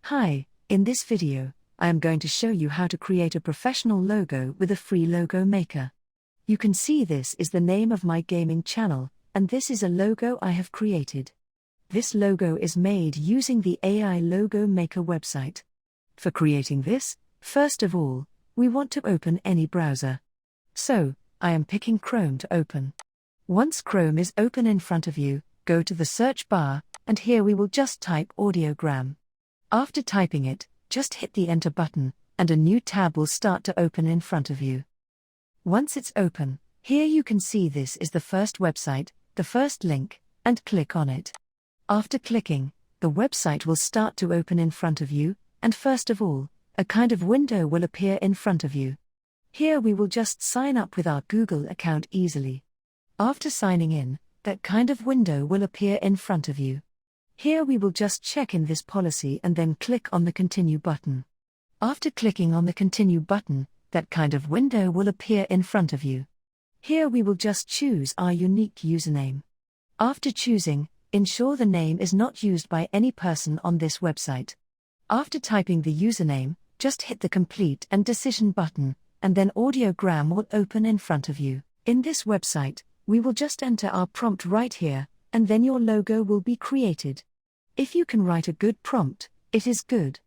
Hi, in this video, I am going to show you how to create a professional logo with a free logo maker. You can see this is the name of my gaming channel, and this is a logo I have created. This logo is made using the AI Logo Maker website. For creating this, first of all, we want to open any browser. So, I am picking Chrome to open. Once Chrome is open in front of you, go to the search bar, and here we will just type audiogram. After typing it, just hit the enter button, and a new tab will start to open in front of you. Once it's open, here you can see this is the first website, the first link, and click on it. After clicking, the website will start to open in front of you, and first of all, a kind of window will appear in front of you. Here we will just sign up with our Google account easily. After signing in, that kind of window will appear in front of you. Here we will just check in this policy and then click on the Continue button. After clicking on the Continue button, that kind of window will appear in front of you. Here we will just choose our unique username. After choosing, ensure the name is not used by any person on this website. After typing the username, just hit the Complete and Decision button, and then Audiogram will open in front of you. In this website, we will just enter our prompt right here, and then your logo will be created. If you can write a good prompt, it is good.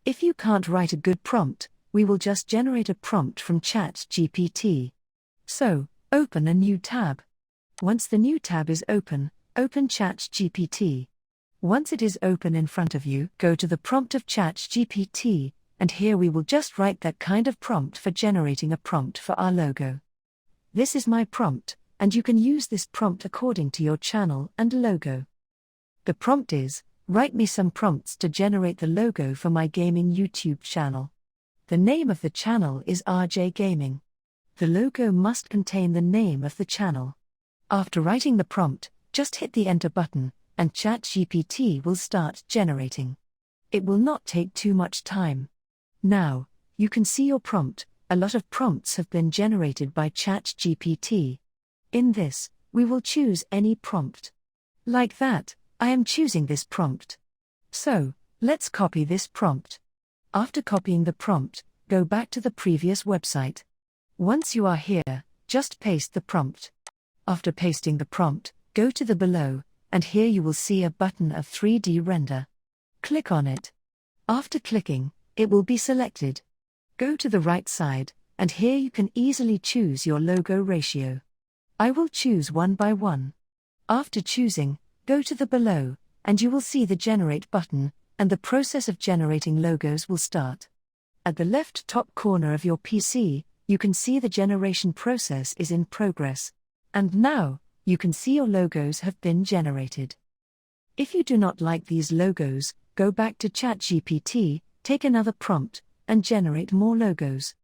If you can't write a good prompt, we will just generate a prompt from ChatGPT. So, open a new tab. Once the new tab is open ChatGPT. Once it is open in front of you, go to the prompt of ChatGPT, and here we will just write that kind of prompt for generating a prompt for our logo. This is my prompt, and you can use this prompt according to your channel and logo. The prompt is, write me some prompts to generate the logo for my gaming YouTube channel. The name of the channel is RJ Gaming. The logo must contain the name of the channel. After writing the prompt, just hit the enter button, and ChatGPT will start generating. It will not take too much time. Now, you can see your prompt. A lot of prompts have been generated by ChatGPT. In this, we will choose any prompt. Like that, I am choosing this prompt. So, let's copy this prompt. After copying the prompt, go back to the previous website. Once you are here, just paste the prompt. After pasting the prompt, go to the below, and here you will see a button of 3D render. Click on it. After clicking, it will be selected. Go to the right side, and here you can easily choose your logo ratio. I will choose 1:1. After choosing, go to the below, and you will see the Generate button, and the process of generating logos will start. At the left top corner of your PC, you can see the generation process is in progress. And now, you can see your logos have been generated. If you do not like these logos, go back to ChatGPT, take another prompt, and generate more logos.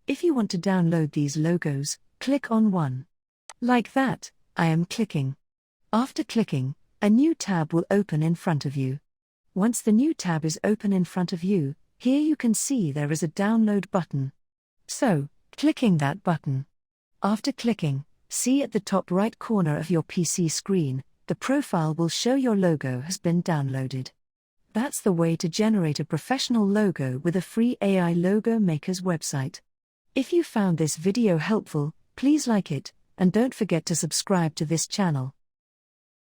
If you want to download these logos, click on one. Like that, I am clicking. After clicking, a new tab will open in front of you. Once the new tab is open in front of you, here you can see there is a download button. So, clicking that button. After clicking, see at the top right corner of your PC screen, the profile will show your logo has been downloaded. That's the way to generate a professional logo with a free AI Logo Maker's website. If you found this video helpful, please like it, and don't forget to subscribe to this channel.